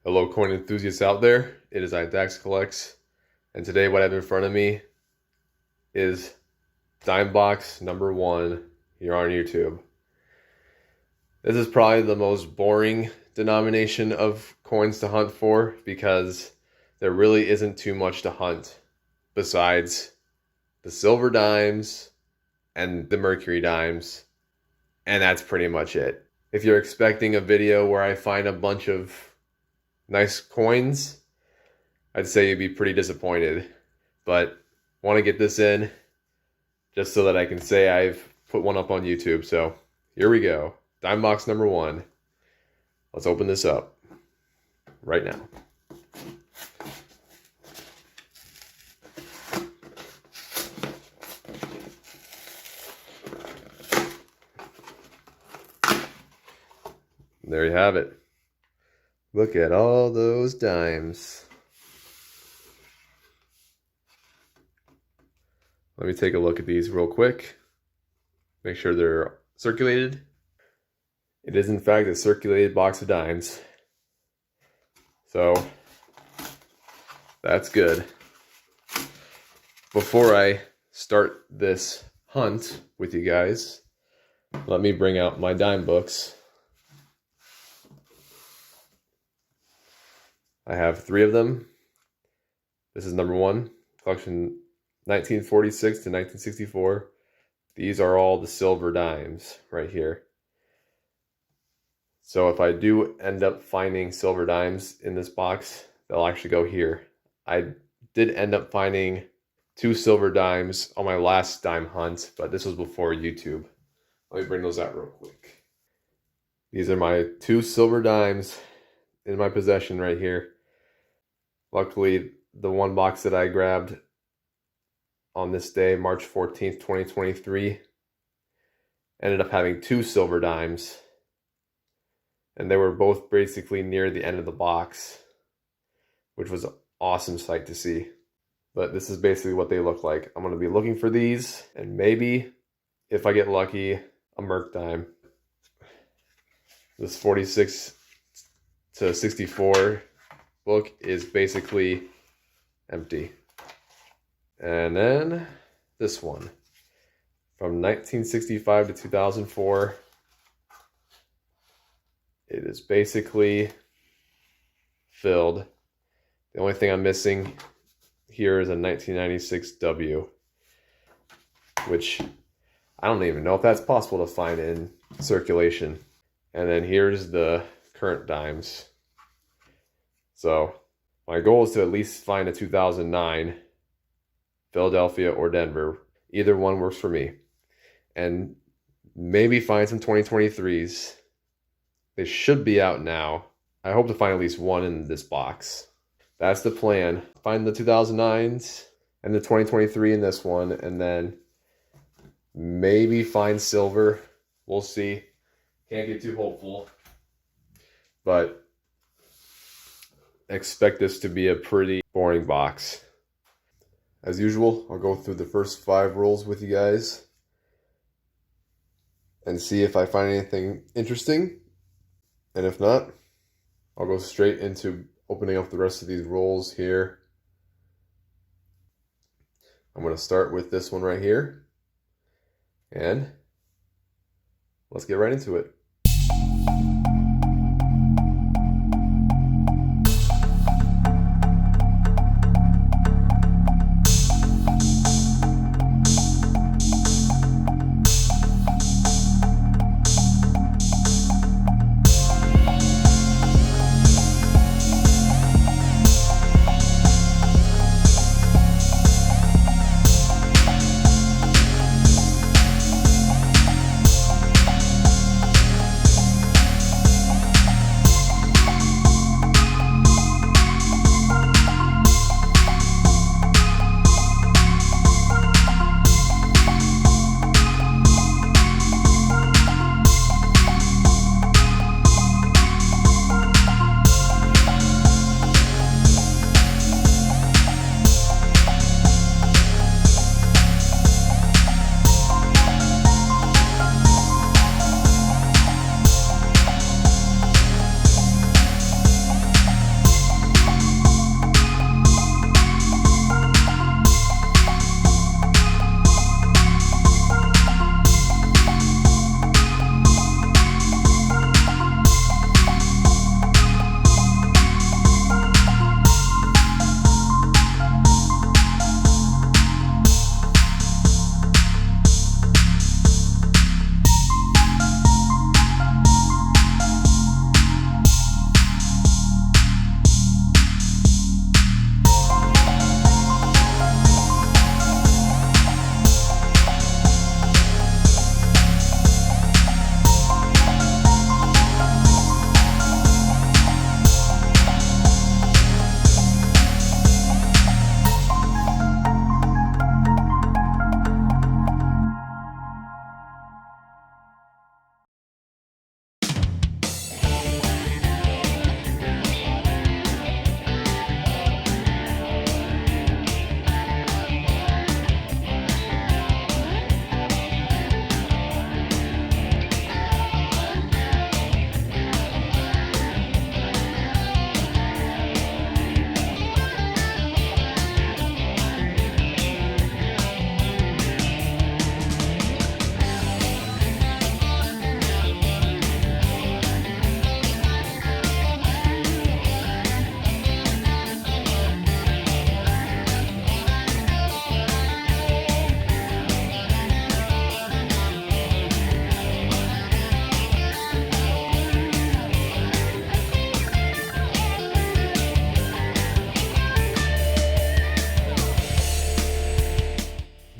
Hello coin enthusiasts out there, it is iDax Collects, and today what I have in front of me is dime box number 1 here on YouTube. This is probably the most boring denomination of coins to hunt for because there really isn't too much to hunt besides the silver dimes and the Mercury dimes, and that's pretty much it. If you're expecting a video where I find a bunch of nice coins, I'd say you'd be pretty disappointed. But want to get this in just so that I can say I've put one up on YouTube. So here we go. Dime box number 1. Let's open this up right now. There you have it. Look at all those dimes. Let me take a look at these real quick. Make sure they're circulated. It is in fact a circulated box of dimes. So that's good. Before I start this hunt with you guys, let me bring out my dime books. I have 3 of them. This is number 1, collection 1946 to 1964. These are all the silver dimes right here. So if I do end up finding silver dimes in this box, they'll actually go here. I did end up finding 2 silver dimes on my last dime hunt, but this was before YouTube. Let me bring those out real quick. These are my 2 silver dimes in my possession right here. Luckily, the one box that I grabbed on this day, March 14th, 2023, ended up having 2 silver dimes. And they were both basically near the end of the box, which was an awesome sight to see. But this is basically what they look like. I'm going to be looking for these, and maybe, if I get lucky, a Merc dime. This 46 to 64 book is basically empty. And then this one from 1965 to 2004. It is basically filled. The only thing I'm missing here is a 1996 W, which I don't even know if that's possible to find in circulation. And then here's the current dimes. So my goal is to at least find a 2009 Philadelphia or Denver. Either one works for me. And maybe find some 2023s. They should be out now. I hope to find at least one in this box. That's the plan. Find the 2009s and the 2023 in this one, and then maybe find silver. We'll see. Can't get too hopeful. But expect this to be a pretty boring box. As usual, I'll go through the first 5 rolls with you guys and see if I find anything interesting. And if not, I'll go straight into opening up the rest of these rolls here. I'm going to start with this one right here. And let's get right into it.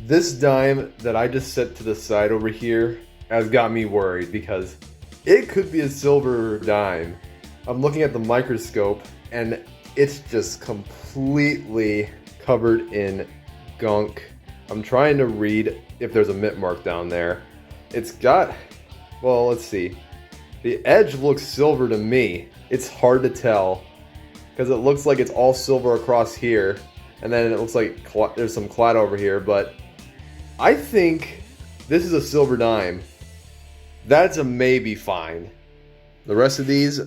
This dime that I just set to the side over here has got me worried because it could be a silver dime. I'm looking at the microscope and it's just completely covered in gunk. I'm trying to read if there's a mint mark down there. It's got, well, let's see. The edge looks silver to me. It's hard to tell because it looks like it's all silver across here, and then it looks like there's some clad over here, but I think this is a silver dime. That's a maybe find. The rest of these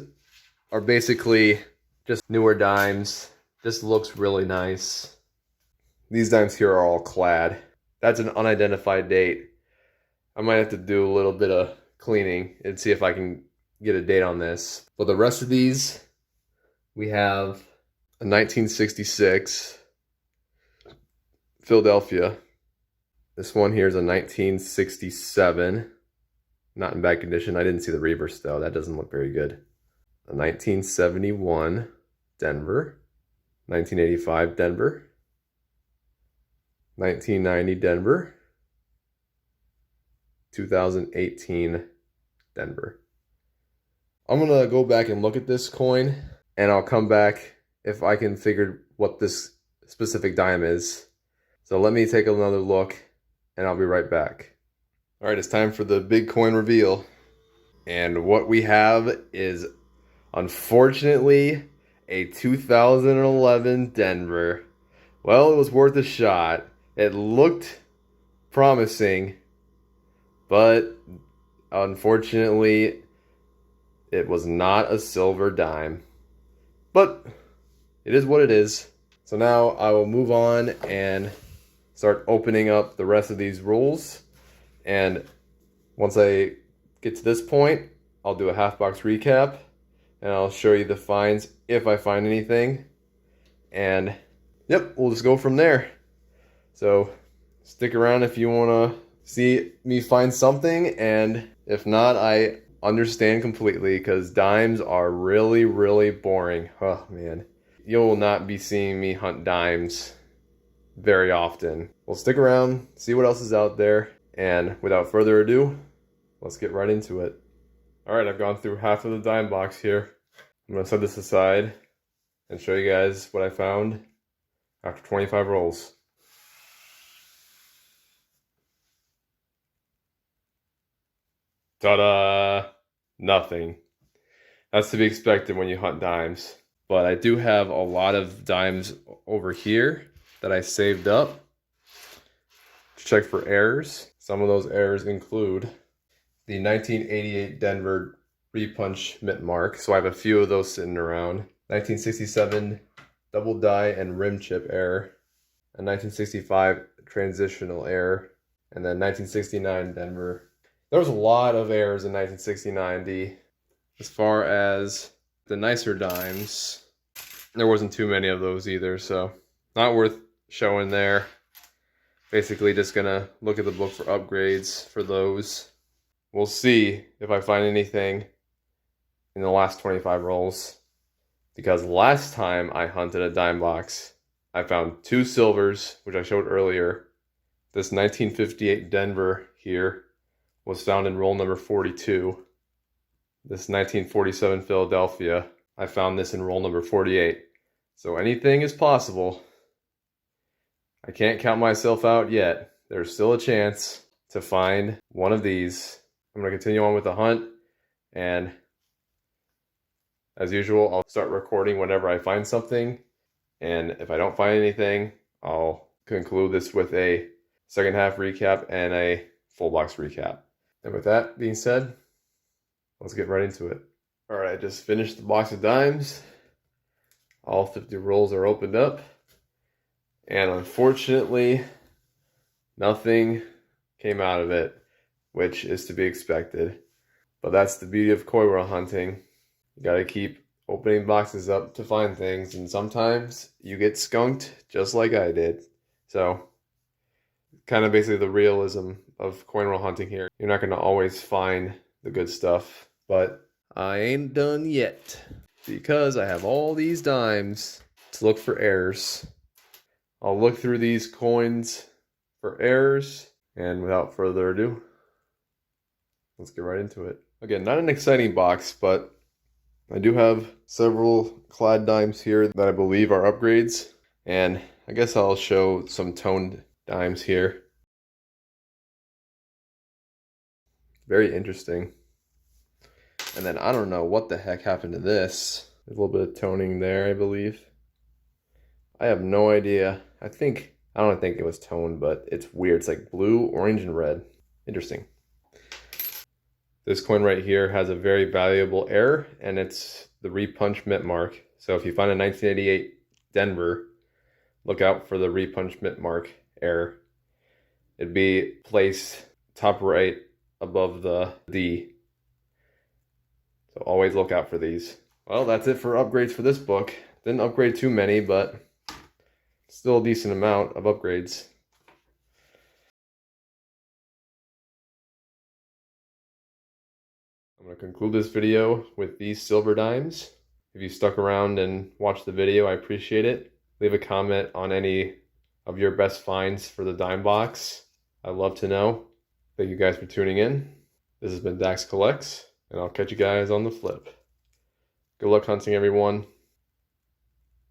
are basically just newer dimes. This looks really nice. These dimes here are all clad. That's an unidentified date. I might have to do a little bit of cleaning and see if I can get a date on this. But the rest of these, we have a 1966 Philadelphia. This one here is a 1967. Not in bad condition. I didn't see the reverse though. That doesn't look very good. A 1971 Denver. 1985 Denver. 1990 Denver. 2018 Denver. I'm gonna go back and look at this coin and I'll come back if I can figure what this specific dime is. So let me take another look and I'll be right back. All right, it's time for the big coin reveal. And what we have is, unfortunately, a 2011 Denver. Well, it was worth a shot. It looked promising, but unfortunately, it was not a silver dime. But it is what it is. So now I will move on and start opening up the rest of these rolls. And once I get to this point, I'll do a half box recap and I'll show you the finds if I find anything. And yep, we'll just go from there. So stick around if you want to see me find something, and if not, I understand completely because dimes are really, really boring. Oh man, you will not be seeing me hunt dimes very often. Well, stick around, see what else is out there, and without further ado, let's get right into it. All right, I've gone through half of the dime box here. I'm gonna set this aside and show you guys what I found after 25 rolls. Ta-da! Nothing. That's to be expected when you hunt dimes. But I do have a lot of dimes over here that I saved up to check for errors. Some of those errors include the 1988 Denver repunch mint mark. So I have a few of those sitting around. 1967 double die and rim chip error. A 1965 transitional error. And then 1969 Denver. There was a lot of errors in 1969D. As far as the nicer dimes, there wasn't too many of those either, so not worth showing there. Basically just gonna look at the book for upgrades for those. We'll see if I find anything in the last 25 rolls, because last time I hunted a dime box, I found 2 silvers, which I showed earlier. This 1958 Denver here was found in roll number 42. This 1947 Philadelphia, I found this in roll number 48. So anything is possible. I can't count myself out yet. There's still a chance to find one of these. I'm going to continue on with the hunt, and as usual, I'll start recording whenever I find something. And if I don't find anything, I'll conclude this with a second half recap and a full box recap. And with that being said, let's get right into it. All right, I just finished the box of dimes. All 50 rolls are opened up. And unfortunately, nothing came out of it, which is to be expected. But that's the beauty of coin roll hunting. You gotta keep opening boxes up to find things, and sometimes you get skunked just like I did. So, kind of basically the realism of coin roll hunting here. You're not gonna always find the good stuff, but I ain't done yet because I have all these dimes to look for errors. I'll look through these coins for errors. And without further ado, let's get right into it. Again, not an exciting box, but I do have several clad dimes here that I believe are upgrades. And I guess I'll show some toned dimes here. Very interesting. And then I don't know what the heck happened to this. There's a little bit of toning there, I believe. I have no idea. I don't think it was toned, but it's weird. It's like blue, orange, and red. Interesting. This coin right here has a very valuable error, and it's the repunch mark. So if you find a 1988 Denver, look out for the repunch mark error. It'd be placed top right above the D. So always look out for these. Well, that's it for upgrades for this book. Didn't upgrade too many, but still a decent amount of upgrades. I'm going to conclude this video with these silver dimes. If you stuck around and watched the video, I appreciate it. Leave a comment on any of your best finds for the dime box. I'd love to know. Thank you guys for tuning in. This has been Dax Collects, and I'll catch you guys on the flip. Good luck hunting, everyone,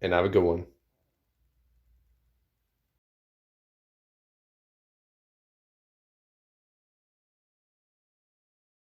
and have a good one.